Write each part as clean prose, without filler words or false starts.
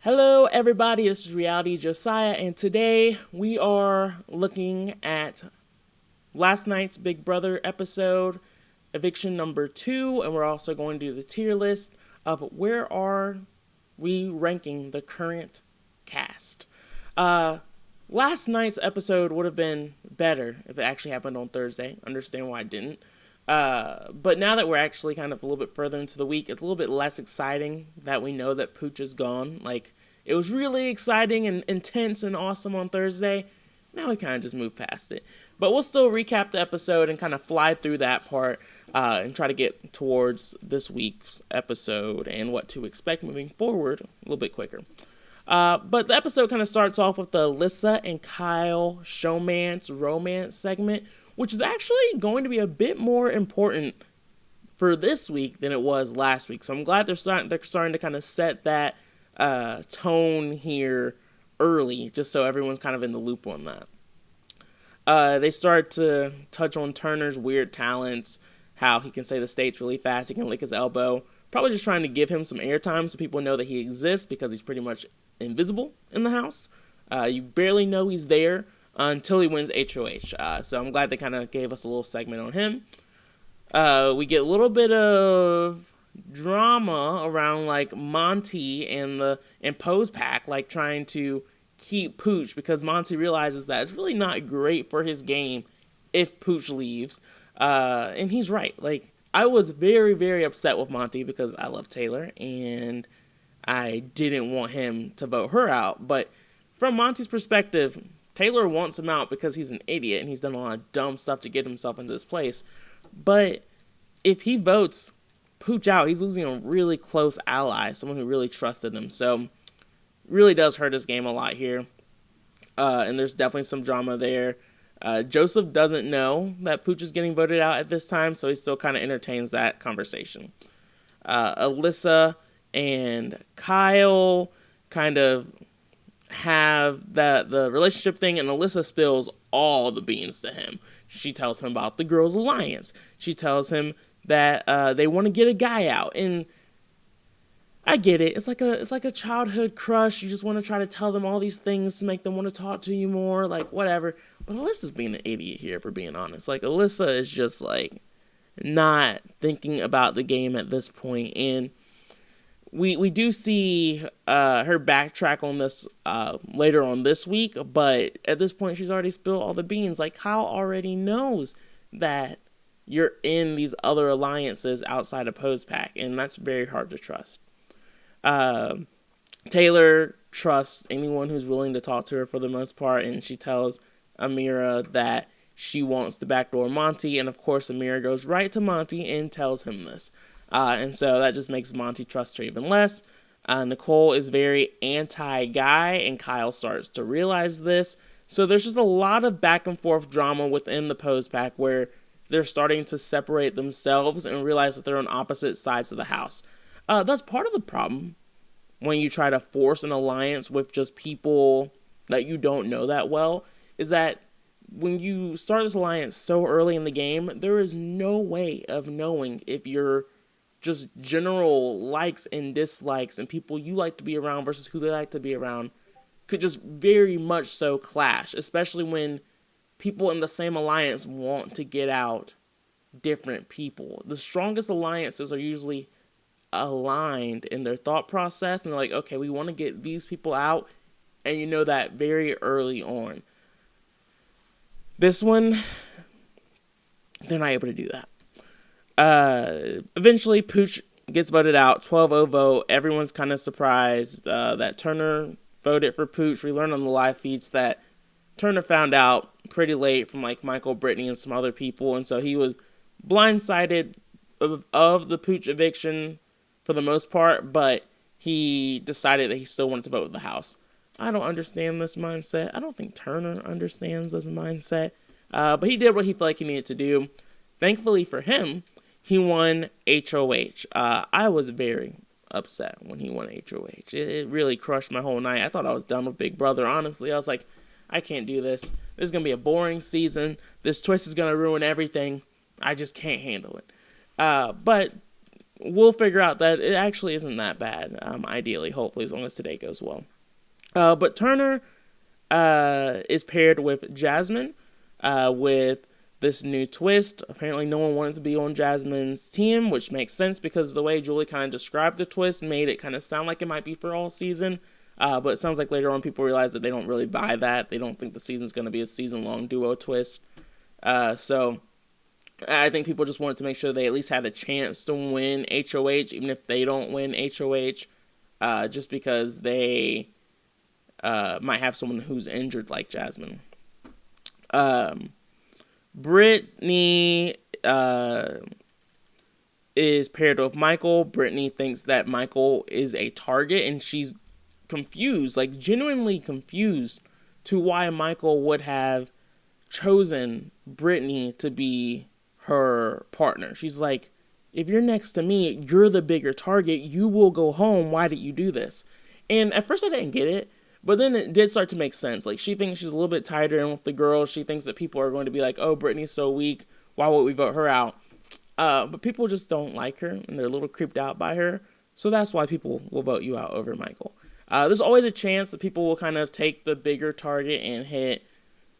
Hello, everybody. This is Reality Josiah, and today we are looking at last night's Big Brother episode, Eviction number 2, and we're also going to do the tier list of where are we ranking the current cast. Last night's episode would have been better if it actually happened on Thursday. Understand why it didn't. But now that we're actually kind of a little bit further into the week, it's a little bit less exciting that we know that Pooch is gone. Like, it was really exciting and intense and awesome on Thursday. Now we kind of just move past it. But we'll still recap the episode and kind of fly through that part and try to get towards this week's episode and what to expect moving forward a little bit quicker. But the episode kind of starts off with the Alyssa and Kyle showmance romance segment, which is actually going to be a bit more important for this week than it was last week. So I'm glad they're starting to kind of set that tone here early, just so everyone's kind of in the loop on that. They start to touch on Turner's weird talents, how he can say the states really fast, he can lick his elbow, probably just trying to give him some airtime so people know that he exists because he's pretty much invisible in the house. You barely know he's there until he wins HOH. So I'm glad they kind of gave us a little segment on him. We get a little bit of drama around like Monty and Pose Pack, like trying to keep Pooch because Monty realizes that it's really not great for his game if Pooch leaves. And he's right. Like, I was very, very upset with Monty because I love Taylor and I didn't want him to vote her out. But from Monty's perspective, Taylor wants him out because he's an idiot and he's done a lot of dumb stuff to get himself into this place. But if he votes Pooch out, he's losing a really close ally, someone who really trusted him. So really does hurt his game a lot here. And there's definitely some drama there. Joseph doesn't know that Pooch is getting voted out at this time, so he still kind of entertains that conversation. Alyssa and Kyle kind of have the relationship thing, and Alyssa spills all the beans to him. She tells him about the Girls Alliance. She tells him that they want to get a guy out, and I get it. It's like a childhood crush. You just want to try to tell them all these things to make them want to talk to you more, like whatever. But Alyssa's being an idiot here, for being honest. Like, Alyssa is just like not thinking about the game at this point, and we do see her backtrack on this later on this week, but at this point she's already spilled all the beans. Like, Kyle already knows that you're in these other alliances outside of Pose Pack, and that's very hard to trust. Taylor trusts anyone who's willing to talk to her for the most part, and she tells Amira that she wants to backdoor Monty, and of course Amira goes right to Monty and tells him this. And so that just makes Monty trust her even less. Nicole is very anti-guy, and Kyle starts to realize this. So there's just a lot of back and forth drama within the Pose Pack where they're starting to separate themselves and realize that they're on opposite sides of the house. That's part of the problem when you try to force an alliance with just people that you don't know that well, is that when you start this alliance so early in the game, there is no way of knowing if you're just general likes and dislikes and people you like to be around versus who they like to be around could just very much so clash, especially when people in the same alliance want to get out different people. The strongest alliances are usually aligned in their thought process, and they're like, okay, we want to get these people out, and you know that very early on. This one, they're not able to do that. Eventually Pooch gets voted out, 12-0 vote. Everyone's kind of surprised that Turner voted for Pooch. We learned on the live feeds that Turner found out pretty late from like Michael, Brittany, and some other people, and so he was blindsided of the Pooch eviction for the most part, but he decided that he still wanted to vote with the house. I don't understand this mindset. I don't think Turner understands this mindset, but he did what he felt like he needed to do. Thankfully for him, he won HOH. I was very upset when he won HOH. It really crushed my whole night. I thought I was done with Big Brother, honestly. I was like, I can't do this. This is going to be a boring season. This twist is going to ruin everything. I just can't handle it. But we'll figure out that it actually isn't that bad, ideally, hopefully, as long as today goes well. But Turner is paired with Jasmine with this new twist. Apparently no one wants to be on Jasmine's team, which makes sense because the way Julie kind of described the twist made it kind of sound like it might be for all season. But it sounds like later on people realize that they don't really buy that. They don't think the season's going to be a season-long duo twist. So I think people just wanted to make sure they at least had a chance to win HOH, even if they don't win HOH, just because they might have someone who's injured like Jasmine. Brittany is paired with Michael. Brittany thinks that Michael is a target, and she's confused, like genuinely confused, to why Michael would have chosen Brittany to be her partner. She's like, if you're next to me, you're the bigger target. You will go home. Why did you do this? And at first I didn't get it, but then it did start to make sense. Like, she thinks she's a little bit tighter in with the girls. She thinks that people are going to be like, oh, Brittany's so weak. Why would we vote her out? But people just don't like her, and they're a little creeped out by her. So that's why people will vote you out over Michael. There's always a chance that people will kind of take the bigger target and hit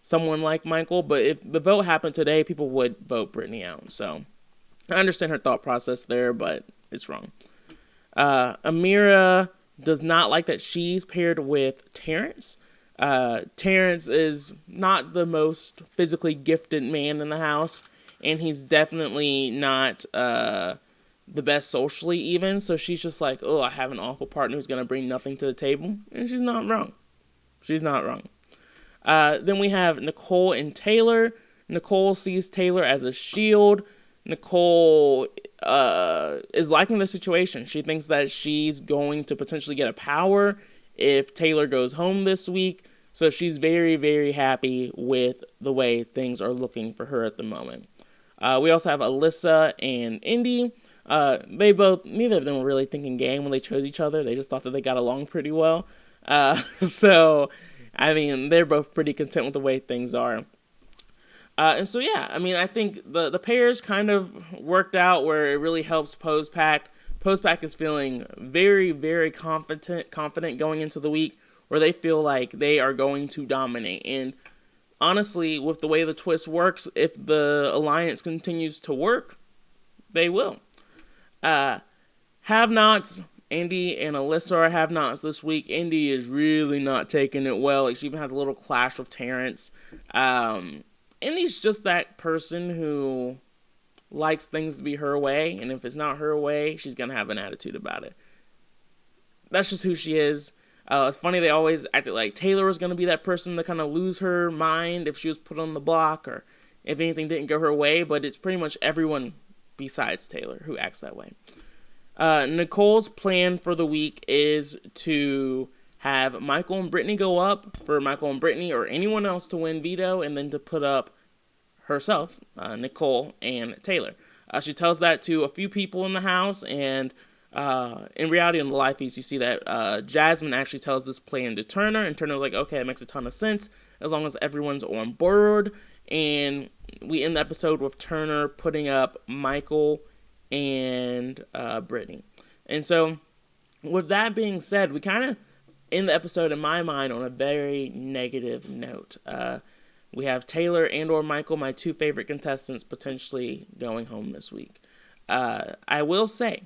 someone like Michael. But if the vote happened today, people would vote Brittany out. So I understand her thought process there, but it's wrong. Amira does not like that she's paired with Terrence. Terrence is not the most physically gifted man in the house, and he's definitely not the best socially even. So she's just like, oh, I have an awful partner who's going to bring nothing to the table. And she's not wrong. She's not wrong. Then we have Nicole and Taylor. Nicole sees Taylor as a shield. Nicole is liking the situation. She thinks that she's going to potentially get a power if Taylor goes home this week. So she's very, very happy with the way things are looking for her at the moment. We also have Alyssa and Indy. Neither of them were really thinking game when they chose each other. They just thought that they got along pretty well. So, I mean, they're both pretty content with the way things are. And so, yeah, I mean, I think the pairs kind of worked out where it really helps Postpack. Postpack is feeling very, very confident going into the week, where they feel like they are going to dominate. And honestly, with the way the twist works, if the alliance continues to work, they will. Have-nots, Indy and Alyssa are have-nots this week. Indy is really not taking it well. Like, she even has a little clash with Terrence. Indy's just that person who likes things to be her way, and if it's not her way, she's going to have an attitude about it. That's just who she is. It's funny, they always acted like Taylor was going to be that person to kind of lose her mind if she was put on the block or if anything didn't go her way, but it's pretty much everyone besides Taylor who acts that way. Nicole's plan for the week is to have Michael and Brittany go up for Michael and Brittany or anyone else to win veto, and then to put up herself, Nicole and Taylor. She tells that to a few people in the house, and in reality, in the live feeds, you see that Jasmine actually tells this plan to Turner, and Turner's like, okay, it makes a ton of sense as long as everyone's on board. And we end the episode with Turner putting up Michael and Brittany. And so, with that being said, we kind of end the episode, in my mind, on a very negative note. We have Taylor and or Michael, my two favorite contestants, potentially going home this week. I will say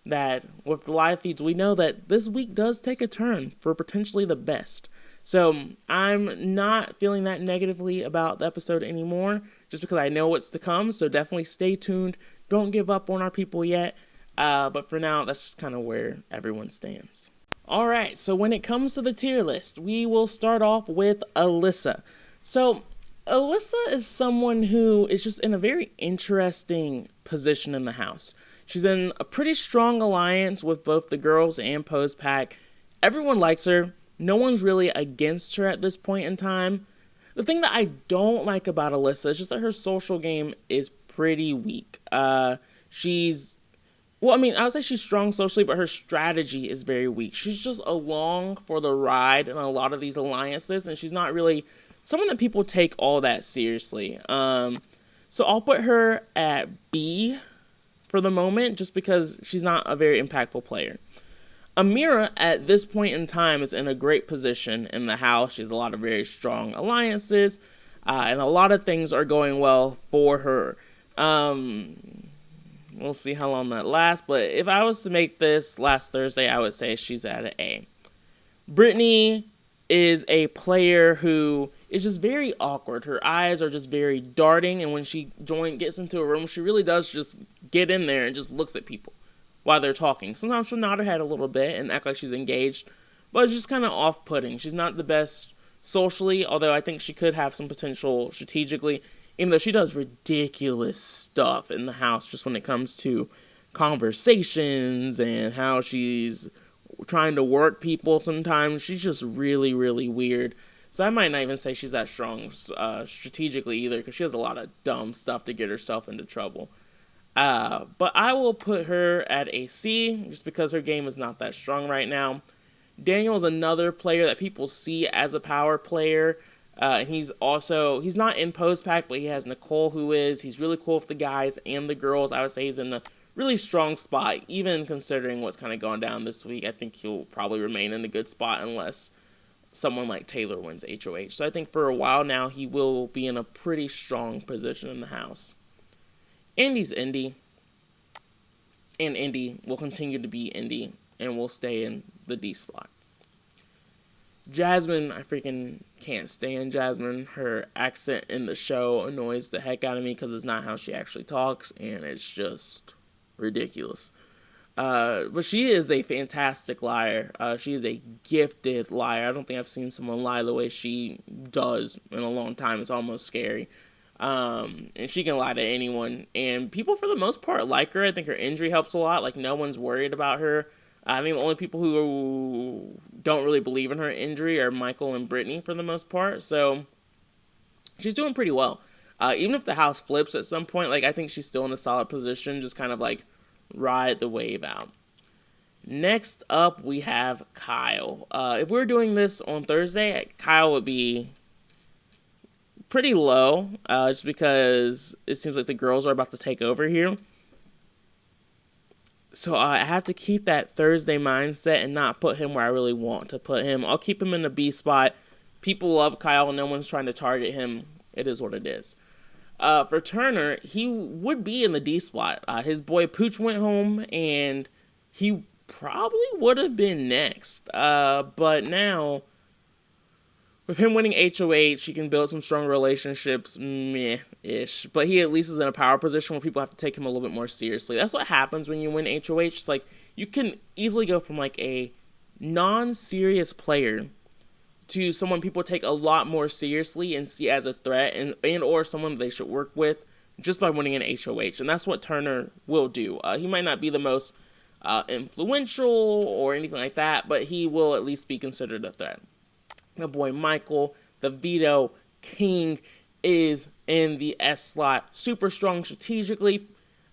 that with the live feeds, we know that this week does take a turn for potentially the best. So I'm not feeling that negatively about the episode anymore, just because I know what's to come. So definitely stay tuned. Don't give up on our people yet. But for now, that's just kind of where everyone stands. All right, so when it comes to the tier list, we will start off with Alyssa. So Alyssa is someone who is just in a very interesting position in the house. She's in a pretty strong alliance with both the girls and Postpack. Everyone likes her. No one's really against her at this point in time. The thing that I don't like about Alyssa is just that her social game is pretty weak. I would say she's strong socially, but her strategy is very weak. She's just along for the ride in a lot of these alliances, and she's not really someone that people take all that seriously. So I'll put her at B for the moment, just because she's not a very impactful player. Amira, at this point in time, is in a great position in the house. She has a lot of very strong alliances, and a lot of things are going well for her. We'll see how long that lasts, but if I was to make this last Thursday, I would say she's at an A. Brittany is a player who is just very awkward. Her eyes are just very darting, and when she gets into a room, she really does just get in there and just looks at people while they're talking. Sometimes she'll nod her head a little bit and act like she's engaged, but it's just kind of off-putting. She's not the best socially, although I think she could have some potential strategically, even though she does ridiculous stuff in the house just when it comes to conversations and how she's trying to work people sometimes. She's just really, really weird. So I might not even say she's that strong strategically either, because she has a lot of dumb stuff to get herself into trouble. But I will put her at a C, just because her game is not that strong right now. Daniel is another player that people see as a power player. And he's not in post pack, but he has Nicole, who is. He's really cool with the guys and the girls. I would say he's in a really strong spot, even considering what's kind of gone down this week. I think he'll probably remain in a good spot unless someone like Taylor wins HOH. So I think for a while now, he will be in a pretty strong position in the house. Indy's Indy, and Indy will continue to be Indy, and will stay in the D spot. Jasmine, I freaking can't stand Jasmine. Her accent in the show annoys the heck out of me, because it's not how she actually talks, and it's just ridiculous. But she is a fantastic liar. She is a gifted liar. I don't think I've seen someone lie the way she does in a long time. It's almost scary. And she can lie to anyone, and people for the most part like her. I think her injury helps a lot. Like, no one's worried about her. I think the only people who don't really believe in her injury are Michael and Brittany for the most part. So she's doing pretty well. Even if the house flips at some point, like, I think she's still in a solid position, just kind of like ride the wave out. Next up, we have Kyle. If we were doing this on Thursday, Kyle would be pretty low, just because it seems like the girls are about to take over here. So I have to keep that Thursday mindset and not put him where I really want to put him. I'll keep him in the B spot. People love Kyle. No one's trying to target him. It is what it is. For Turner, he would be in the D spot. His boy Pooch went home, and he probably would have been next. But now, with him winning HOH, he can build some strong relationships, meh-ish. But he at least is in a power position where people have to take him a little bit more seriously. That's what happens when you win HOH. It's like, you can easily go from like a non-serious player to someone people take a lot more seriously and see as a threat and or someone they should work with just by winning an HOH. And that's what Turner will do. He might not be the most influential or anything like that, but he will at least be considered a threat. My boy Michael, the veto king, is in the S slot. Super strong strategically.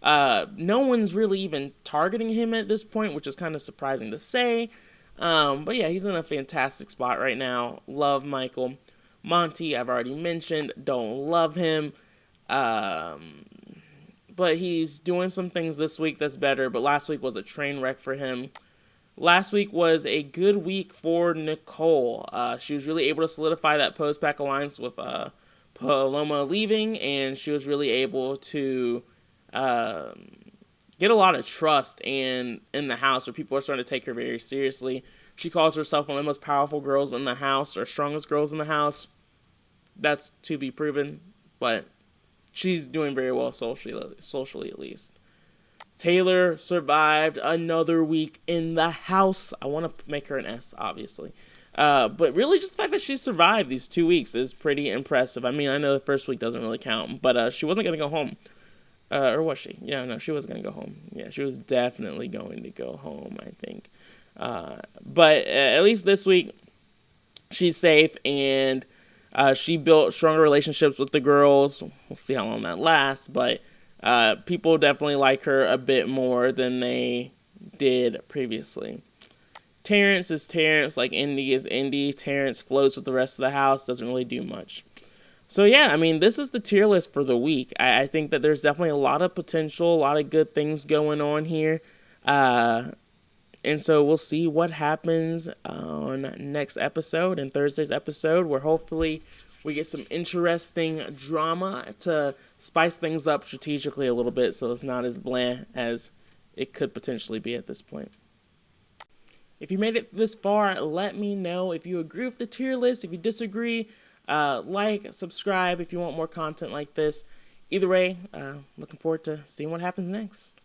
No one's really even targeting him at this point, which is kind of surprising to say. But yeah, he's in a fantastic spot right now. Love Michael. Monty, I've already mentioned. Don't love him. But he's doing some things this week that's better. But last week was a train wreck for him. Last week was a good week for Nicole. She was really able to solidify that post-pack alliance with Paloma leaving, and she was really able to get a lot of trust in the house, where people are starting to take her very seriously. She calls herself one of the most powerful girls in the house, or strongest girls in the house. That's to be proven, but she's doing very well socially at least. Taylor survived another week in the house. I want to make her an S, obviously. But really, just the fact that she survived these 2 weeks is pretty impressive. I mean, I know the first week doesn't really count, but she wasn't going to go home. Or was she? Yeah, no, she wasn't going to go home. Yeah, she was definitely going to go home, I think. But at least this week, she's safe, and she built stronger relationships with the girls. We'll see how long that lasts, but people definitely like her a bit more than they did previously. Terrence is Terrence, like Indy is Indy. Terrence floats with the rest of the house, doesn't really do much. So yeah, I mean, this is the tier list for the week. I think that there's definitely a lot of potential, a lot of good things going on here. And so we'll see what happens on next episode and Thursday's episode, where hopefully we get some interesting drama to spice things up strategically a little bit so it's not as bland as it could potentially be at this point. If you made it this far, let me know if you agree with the tier list. If you disagree, like, subscribe if you want more content like this. Either way, looking forward to seeing what happens next.